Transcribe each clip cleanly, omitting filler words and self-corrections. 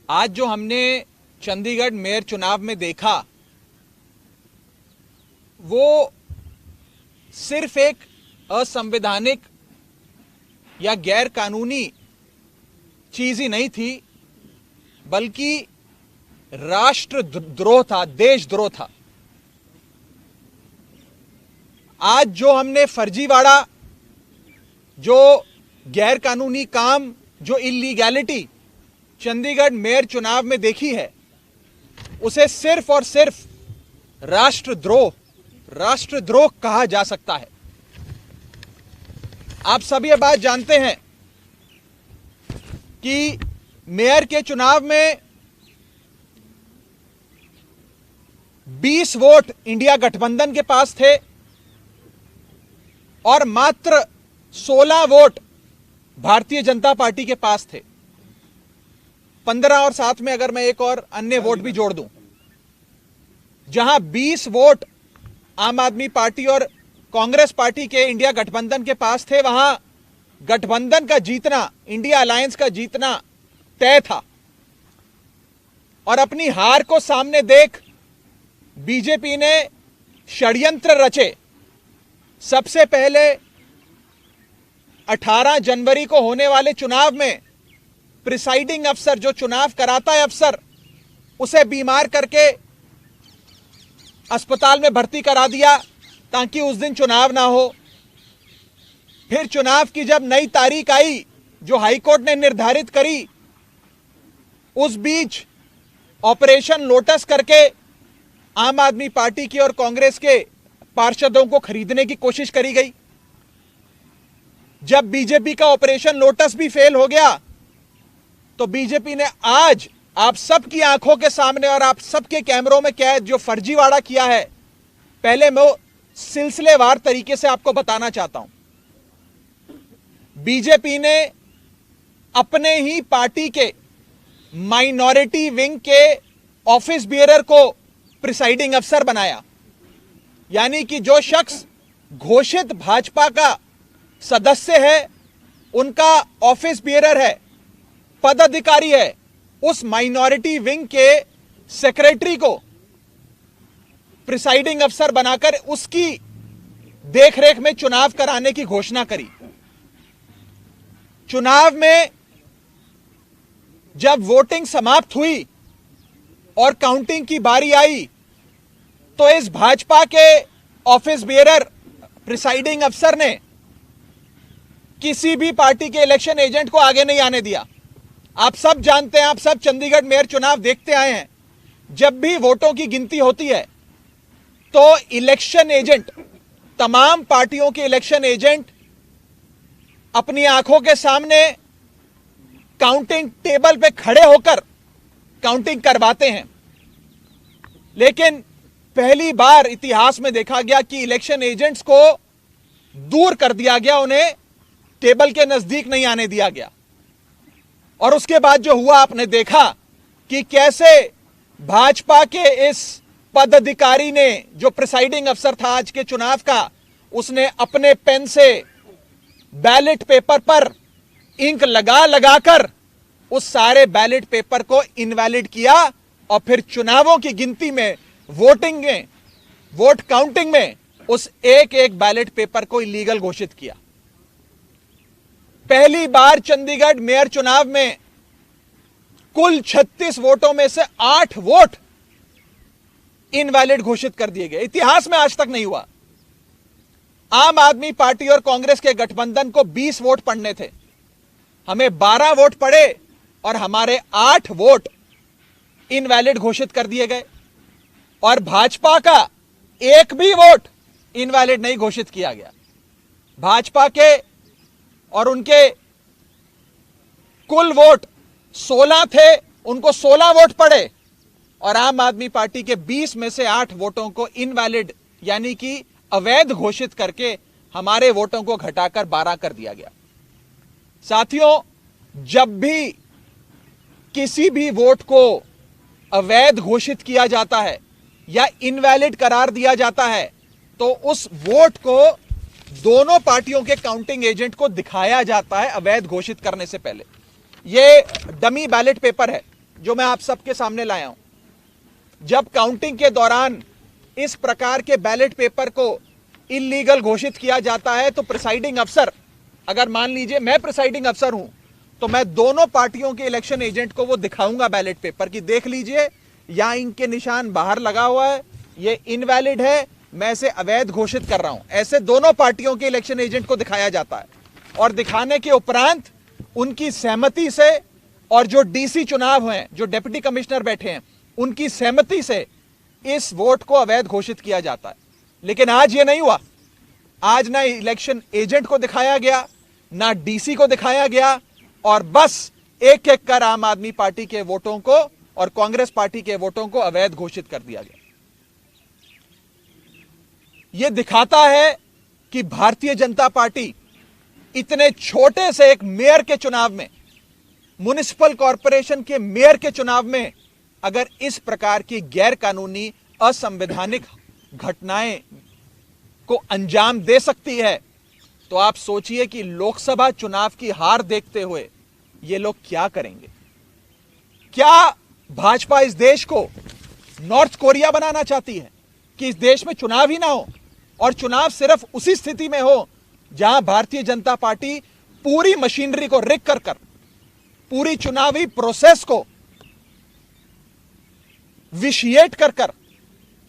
आज जो हमने चंडीगढ़ मेयर चुनाव में देखा वो सिर्फ एक असंवैधानिक या गैर कानूनी चीज ही नहीं थी, बल्कि राष्ट्रद्रोह था, देशद्रोह था। आज जो हमने फर्जीवाड़ा, जो गैर कानूनी काम, जो इलीगैलिटी चंडीगढ़ मेयर चुनाव में देखी है, उसे सिर्फ और सिर्फ राष्ट्रद्रोह कहा जा सकता है। आप सभी ये बात जानते हैं कि मेयर के चुनाव में 20 वोट इंडिया गठबंधन के पास थे और मात्र 16 वोट भारतीय जनता पार्टी के पास थे। 15 और साथ में अगर मैं एक और अन्य वोट भी जोड़ दूं, जहां 20 वोट आम आदमी पार्टी और कांग्रेस पार्टी के इंडिया गठबंधन के पास थे, वहां गठबंधन का जीतना, इंडिया अलायंस का जीतना तय था। और अपनी हार को सामने देख बीजेपी ने षड्यंत्र रचे। सबसे पहले 18 जनवरी को होने वाले चुनाव में प्रिसाइडिंग अफसर, जो चुनाव कराता है अफसर, उसे बीमार करके अस्पताल में भर्ती करा दिया ताकि उस दिन चुनाव ना हो। फिर चुनाव की जब नई तारीख आई जो हाईकोर्ट ने निर्धारित करी, उस बीच ऑपरेशन लोटस करके आम आदमी पार्टी की और कांग्रेस के पार्षदों को खरीदने की कोशिश करी गई। जब बीजेपी का ऑपरेशन लोटस भी फेल हो गया तो बीजेपी ने आज आप सबकी आंखों के सामने और आप सबके कैमरों में कैद जो फर्जीवाड़ा किया है, पहले मैं वो सिलसिलेवार तरीके से आपको बताना चाहता हूं। बीजेपी ने अपने ही पार्टी के माइनॉरिटी विंग के ऑफिस बियरर को प्रिसाइडिंग अफसर बनाया, यानी कि जो शख्स घोषित भाजपा का सदस्य है, उनका ऑफिस बियरर है, पदाधिकारी है, उस माइनॉरिटी विंग के सेक्रेटरी को प्रिसाइडिंग अफसर बनाकर उसकी देखरेख में चुनाव कराने की घोषणा करी। चुनाव में जब वोटिंग समाप्त हुई और काउंटिंग की बारी आई तो इस भाजपा के ऑफिस बियरर प्रिसाइडिंग अफसर ने किसी भी पार्टी के इलेक्शन एजेंट को आगे नहीं आने दिया। आप सब जानते हैं, आप सब चंडीगढ़ मेयर चुनाव देखते आए हैं, जब भी वोटों की गिनती होती है तो इलेक्शन एजेंट, तमाम पार्टियों के इलेक्शन एजेंट अपनी आंखों के सामने काउंटिंग टेबल पे खड़े होकर काउंटिंग करवाते हैं। लेकिन पहली बार इतिहास में देखा गया कि इलेक्शन एजेंट्स को दूर कर दिया गया, उन्हें टेबल के नजदीक नहीं आने दिया गया। और उसके बाद जो हुआ, आपने देखा कि कैसे भाजपा के इस पदाधिकारी ने, जो प्रिसाइडिंग अफसर था आज के चुनाव का, उसने अपने पेन से बैलेट पेपर पर इंक लगा लगाकर उस सारे बैलेट पेपर को इनवैलिड किया और फिर चुनावों की गिनती में, वोटिंग में, वोट काउंटिंग में उस एक एक बैलेट पेपर को इलीगल घोषित किया। पहली बार चंडीगढ़ मेयर चुनाव में कुल 36 वोटों में से 8 वोट इनवैलिड घोषित कर दिए गए। इतिहास में आज तक नहीं हुआ। आम आदमी पार्टी और कांग्रेस के गठबंधन को 20 वोट पड़ने थे, हमें 12 वोट पड़े और हमारे 8 वोट इनवैलिड घोषित कर दिए गए। और भाजपा का एक भी वोट इनवैलिड नहीं घोषित किया गया। भाजपा के और उनके कुल वोट 16 थे, उनको 16 वोट पड़े और आम आदमी पार्टी के 20 में से 8 वोटों को इनवैलिड यानी कि अवैध घोषित करके हमारे वोटों को घटाकर 12 कर दिया गया। साथियों, जब भी किसी भी वोट को अवैध घोषित किया जाता है या इनवैलिड करार दिया जाता है तो उस वोट को दोनों पार्टियों के काउंटिंग एजेंट को दिखाया जाता है अवैध घोषित करने से पहले। यह डमी बैलेट पेपर है, जो मैं आप सबके सामने लाया हूं। जब काउंटिंग के दौरान इस प्रकार के बैलेट पेपर को इल्लीगल घोषित किया जाता है तो प्रिसाइडिंग अफसर, अगर मान लीजिए मैं प्रिसाइडिंग अफसर हूं, तो मैं दोनों पार्टियों के इलेक्शन एजेंट को वो दिखाऊंगा बैलेट पेपर की, देख लीजिए यहां इनके निशान बाहर लगा हुआ है, ये इनवैलिड है, मैं इसे अवैध घोषित कर रहा हूं। ऐसे दोनों पार्टियों के इलेक्शन एजेंट को दिखाया जाता है और दिखाने के उपरांत उनकी सहमति से, और जो डीसी चुनाव हैं, जो डिप्टी कमिश्नर बैठे हैं, उनकी सहमति से इस वोट को अवैध घोषित किया जाता है। लेकिन आज ये नहीं हुआ। आज ना इलेक्शन एजेंट को दिखाया गया, ना डीसी को दिखाया गया, और बस एक एक कर आम आदमी पार्टी के वोटों को और कांग्रेस पार्टी के वोटों को अवैध घोषित कर दिया गया। यह दिखाता है कि भारतीय जनता पार्टी इतने छोटे से एक मेयर के चुनाव में, म्युनिसिपल कॉरपोरेशन के मेयर के चुनाव में, अगर इस प्रकार की गैर कानूनी असंवैधानिक घटनाएं को अंजाम दे सकती है, तो आप सोचिए कि लोकसभा चुनाव की हार देखते हुए ये लोग क्या करेंगे। क्या भाजपा इस देश को नॉर्थ कोरिया बनाना चाहती है कि इस देश में चुनाव ही ना हो, और चुनाव सिर्फ उसी स्थिति में हो जहां भारतीय जनता पार्टी पूरी मशीनरी को रिग कर पूरी चुनावी प्रोसेस को विशिएट कर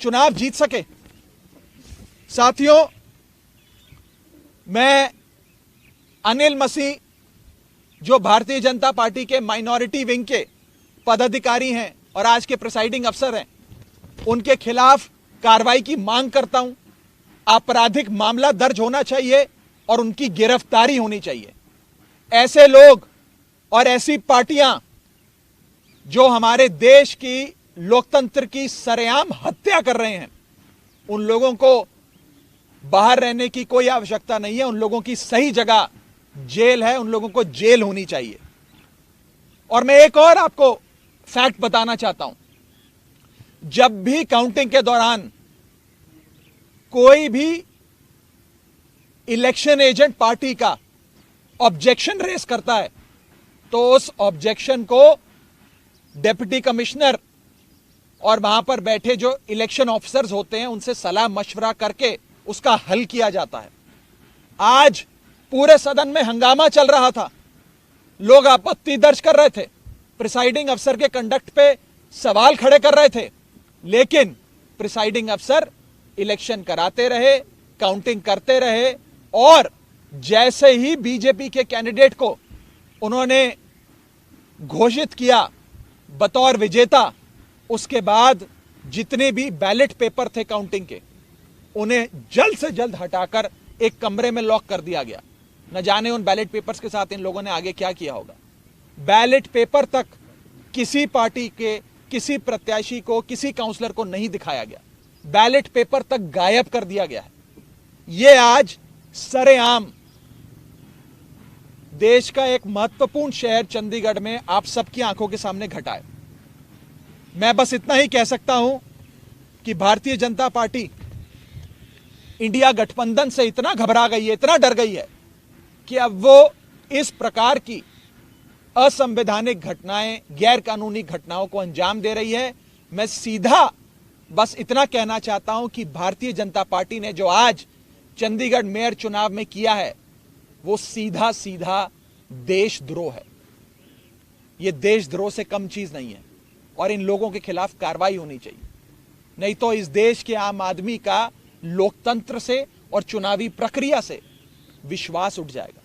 चुनाव जीत सके। साथियों, मैं अनिल मसीह, जो भारतीय जनता पार्टी के माइनॉरिटी विंग के पदाधिकारी हैं और आज के प्रिसाइडिंग अफसर हैं, उनके खिलाफ कार्रवाई की मांग करता हूं। आपराधिक मामला दर्ज होना चाहिए और उनकी गिरफ्तारी होनी चाहिए। ऐसे लोग और ऐसी पार्टियां जो हमारे देश की लोकतंत्र की सरेआम हत्या कर रहे हैं, उन लोगों को बाहर रहने की कोई आवश्यकता नहीं है। उन लोगों की सही जगह जेल है, उन लोगों को जेल होनी चाहिए। और मैं एक और आपको फैक्ट बताना चाहता हूं। जब भी काउंटिंग के दौरान कोई भी इलेक्शन एजेंट पार्टी का ऑब्जेक्शन रेस करता है, तो उस ऑब्जेक्शन को डिप्टी कमिश्नर और वहां पर बैठे जो इलेक्शन ऑफिसर्स होते हैं उनसे सलाह मशवरा करके उसका हल किया जाता है। आज पूरे सदन में हंगामा चल रहा था, लोग आपत्ति दर्ज कर रहे थे, प्रिसाइडिंग अफसर के कंडक्ट पे सवाल खड़े कर रहे थे, लेकिन प्रिसाइडिंग अफसर इलेक्शन कराते रहे, काउंटिंग करते रहे, और जैसे ही बीजेपी के कैंडिडेट को उन्होंने घोषित किया बतौर विजेता, उसके बाद जितने भी बैलेट पेपर थे काउंटिंग के, उन्हें जल्द से जल्द हटाकर एक कमरे में लॉक कर दिया गया। न जाने उन बैलेट पेपर्स के साथ इन लोगों ने आगे क्या किया होगा। बैलेट पेपर तक किसी पार्टी के, किसी प्रत्याशी को, किसी काउंसलर को नहीं दिखाया गया। बैलेट पेपर तक गायब कर दिया गया है। यह आज सरेआम देश का एक महत्वपूर्ण शहर चंडीगढ़ में आप सबकी आंखों के सामने घटा है। मैं बस इतना ही कह सकता हूं कि भारतीय जनता पार्टी इंडिया गठबंधन से इतना घबरा गई है, इतना डर गई है कि अब वो इस प्रकार की असंवैधानिक घटनाएं, गैर कानूनी घटनाओं को अंजाम दे रही है। मैं सीधा बस इतना कहना चाहता हूं कि भारतीय जनता पार्टी ने जो आज चंडीगढ़ मेयर चुनाव में किया है, वो सीधा सीधा देशद्रोह है। यह देशद्रोह से कम चीज नहीं है, और इन लोगों के खिलाफ कार्रवाई होनी चाहिए। नहीं तो इस देश के आम आदमी का लोकतंत्र से और चुनावी प्रक्रिया से विश्वास उठ जाएगा।